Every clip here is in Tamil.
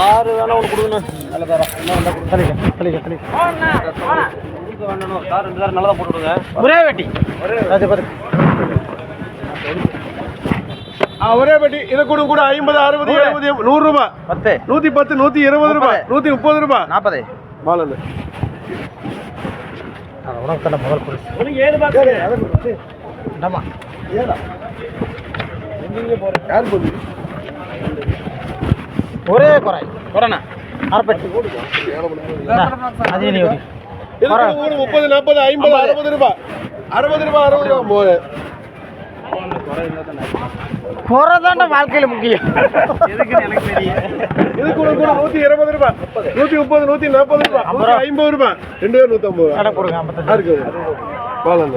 ஆறு வேணா ஒன்று கொடுக்கணும். நல்ல தரம் கார் 2 தாரம் நல்லதாக போட்டு விடுங்க. ஒரே வெட்டி ஒரே பெட்டி. இதை கூட 50, 60, 70, 100 ரூபாய், 10, 110, 120 ரூபாய், 130 ரூபாய், 40. பாலன் உனக்கு தானே முதல் பரிசு. 7 பாக்ஸ். என்னம்மா யார் போகுது? ஒரே குறை குறைண்ணா அரைப்பட்டி அதே நீ ஓடி. இது கூட 30, 40, 50, 60 ரூபாய், 60 ரூபாய், 60 ரூபாய் போகுது. குறை தாண்டா வாழ்க்கையில் முக்கியம். எதுக்குன்னு எனக்கு தெரியும். இது கூட 120 ரூபாய், 130, 140 ரூபாய், 150 ரூபாய், 2 பேர் 150 ரூபாய். கடை கொடுங்க 55 இருக்குது பாலன்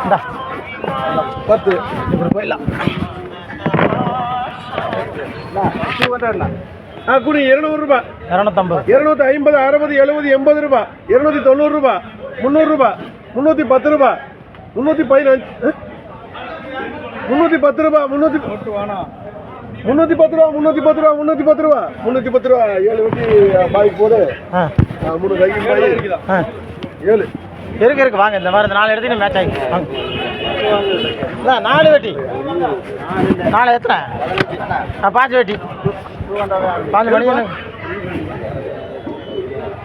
இந்தா 10. இப்படி போயிடலாம். கூட 200 ரூபாய், 250, 250, 60, 70, 80 ரூபாய், 290 ரூபாய், 300 ரூபாய், 310 ரூபாய், 315, 310 ரூபாய், 310 ரூபா, 310 ரூபா, 310 ரூபா, 310 ரூபா. 7 வெட்டி பாய்க்கு போடு. 3 சைக்கிள் பாய் 7 இருக்கு வாங்க. இந்த மாதிரி 4 எடுத்து மேட்ச் ஆகி வாங்க. 4 வெட்டி 4 எத்தனை? 5 வெட்டி 5 மணி.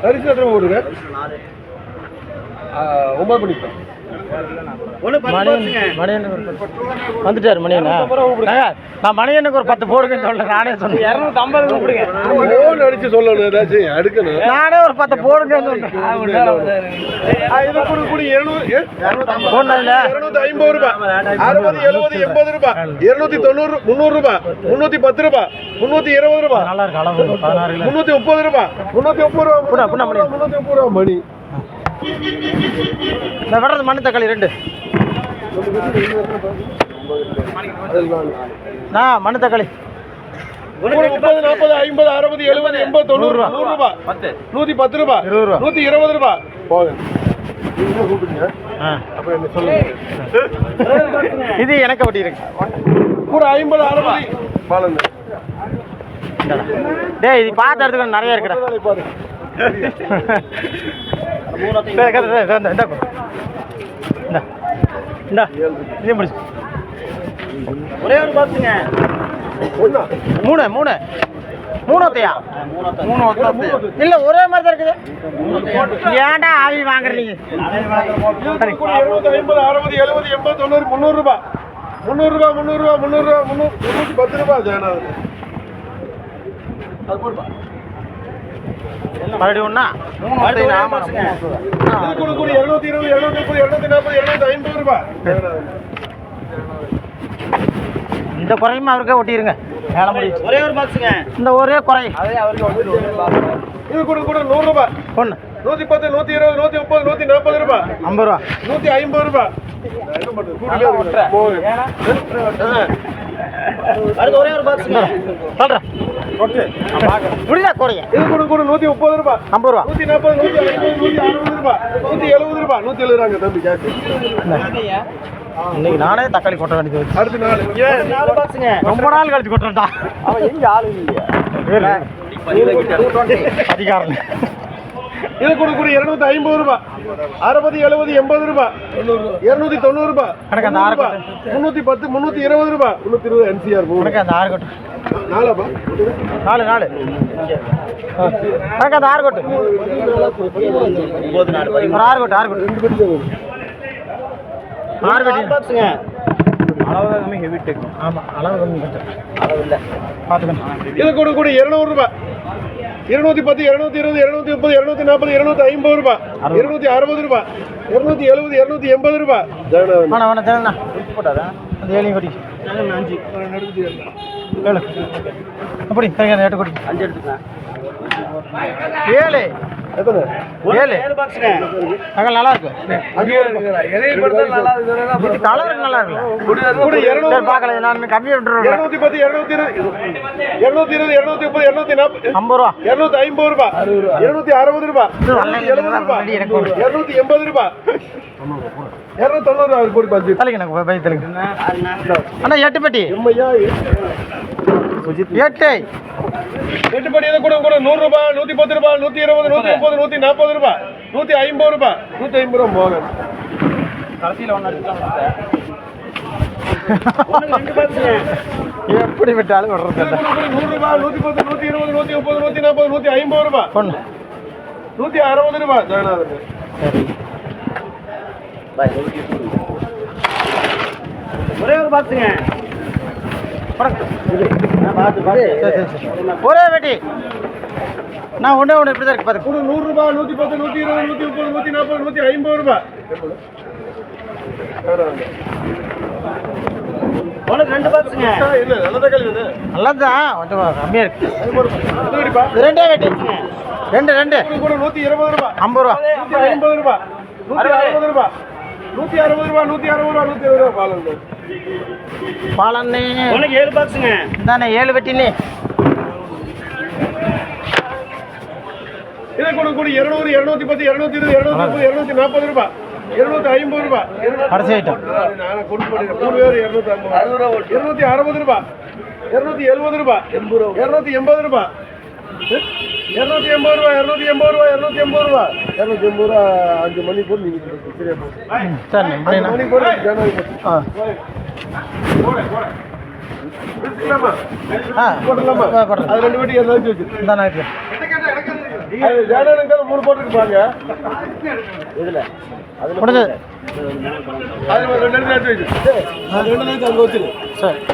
அரிசி எத்தனை போடுங்க? 9 மணிக்கு வந்துட்டாரு மணியண்ணா. நான் மணியனுக்கு ஒரு 10 போடுங்கன்னு சொல்றேன். நானே சொன்னேன் 250 கூப்பிடுங்க. ஃபோன் அடிச்சு சொல்லணும், ஏதாச்சும் எடுக்கணும். நானே ஒரு 10 போடுங்கன்னு சொன்னேன். இது கூட 200, 250 ரூபாய், 60, 70, 80 ரூபாய், 290, 300 ரூபாய், 310 ரூபாய், 320 ரூபாய், நல்லா இருக்கு. அளவு 16 கிலோ, 330 ரூபாய், 330 ரூபாய், 330 ரூபாய் மணி. இந்த விடுறது மண்ணு தக்காளி 2. மண்ணு தக்காளி 30, 40, 50, 60, 70, 80, 90 ரூபாய், 100 ரூபாய், 110 ரூபாய், 20 ரூபா, 120 ரூபாய். போங்க கூப்பிடுங்க. அப்புறம் என்ன சொல்லுங்க. இது எனக்கு வட்டி இருக்கு. கூட 50, 60 பாலன். டேய் இது பார்த்து எடுத்துக்க நிறைய இருக்குடா. பாரு ஒரே ஒரு பாக்ஸுங்க. 3 ஒத்தையா? 3 இல்ல ஒரே மாதிரி தான் இருக்குது. ஏன்டா ஆவி வாங்குறீங்க? 50, 60, 70, 80, 90, 300 ரூபாய், 300 ரூபாய், 300 ரூபாய், 300 ரூபாய், 310 ரூபாய். ஜெயநாதன் அது போடுப்பா. மறுபடியும் ஒண்ணா? இது கூட 220, 230, 240, 250 ரூபாய். இந்த குறையுமா அவருக்கே ஒட்டிடுங்க. வேலை முடியும். ஒரே ஒரு பாக்ஸுங்க. இந்த ஒரே குறை. இது கூட 100 ரூபாய், 110, 120, 130, 140 ரூபாய், 50 ரூபா, 150 ரூபாய். அடுத்து ஒரே ஒரு பாக்ஸுங்க. சொல்றேன் முடியா குறைய. இது கூட 130 ரூபாய், 50 ரூபா, 140, 150, 160 ரூபாய், 170 ரூபாய், 170 ரூபாங்க தம்பி கேஸ். இன்னைக்கு நானே தக்காளி கொட்ட வேண்டியது. அடுத்த நாள் 4 பாக்ஸுங்க. ரொம்ப நாள் கழிச்சு கொட்டுறா. அவன் எங்க ஆளு இல்லையா? அதிகாரம். இது கூட 250 ரூபாய், 60, 70, 80 ரூபாய், 290 ரூபாய், எனக்கு அந்த 6 கொட்டு. 310, 320 ரூபாய், 320 NCR. எனக்கு அந்த 6 கொட்டு. 4 4 எனக்கு அந்த 6 கொட்டு. 9 4 ஒரு 6 கொட்டு. 6 கொட்டு. 6 கொட்டு பாக்ஸுங்க. அளவு கம்மி ஹெவி டெக். ஆமாம் அளவு கம்மி கொஞ்சம் அளவு இல்லை பார்த்துக்கணும். இது கூட 200 ரூபாய், 210, 220, 230, 240, 250 ரூபாய், 260 ரூபாய், 270, 280 ரூபாய். ஜெயநாதன் வேணா ஜெயண்ணா போட்டாரா அந்த 7 கொட்டி 5 7 அப்படி சரிங்க. 8 கொட்டி 5 எடுத்துக்கலாம். 7 எத்தனை? 7 பாக்ஸுங்க. அங்கே நல்லா இருக்கு. இது கலர் நல்லா இருக்குல்ல. கூட 200 பார்க்கல நான் கம்மியாக விட்டுருவேன். 210, 220, 220, 230, 240, 50 ரூபா, 250 ரூபாய், 260 ரூபாய், 270 ரூபாய், 280 ரூபாய், 290 ரூபாய். போட்டு பாத்து தலைங்க எனக்கு பை தலைங்க அண்ணா 8 பெட்டி எம்மையா 8 எட்டுப்படி எதை கூட கூட 100 ரூபாய் 110 ரூபாய் 120 130 140 ரூபாய் 150 ரூபாய் 150 ரூபாய் போகணும் கடைசியில் ஒன்று அடிச்சுக்கலாம் ரெண்டு பாக்ஸுங்க எப்படி விட்டாலும் விடுறது 100 ரூபாய் 110 120 130 140 150 ரூபாய் பொண்ணு 160 ரூபாய் ஜெகநாதன் ஒரே ஒரு பாக்ஸுங்க ஒரே வெட்டி நான் ஒன்றே ஒன்று இப்படி தான் இருக்கு பாருங்க 100 ரூபாய் 110 120 130 140 150 ரூபாய் உனக்கு ரெண்டு பாக்ஸுங்க இல்ல நல்லதா கேள்வி நல்லதுதான் கொஞ்சம் கம்மியாக இருக்கு இது ரெண்டே வெட்டி ரெண்டு கூட 120 ரூபாய் 50 ரூபா 150 ரூபாய் 160 ரூபாய் 160 ரூபாய் 160 ரூபாய் 170 ரூபாய் பாலன் பாலண்ணே உனக்கு 7 பாக்ஸுங்க தானே 7 வெட்டினே இதை கூட கூட 200 210 220 230 240 ரூபாய் 250 ரூபாய் கடைசி ஐட்டம் நான் கொண்டு போறேன் 3 பேர் 250 260 ரூபாய் 270 ரூபாய் 280 ரூபாய் 280 ரூபாய் 280 ரூபாய் 280 ரூபாய் 280 ரூபாய் 5 மணி போட்டு நீங்க சரியா சரி மணி போட்டு ஜனவரி போட்டுலாமா அது ரெண்டு வெட்டி ஏதாவது வச்சிருக்கு இந்த நாய்க்கு அது ஜனவரி 3 போட்டுருப்பாங்க இதுல முடிஞ்சது அது ரெண்டு எடுத்து வச்சு அது ரெண்டு அங்கே வச்சிருக்கு சரி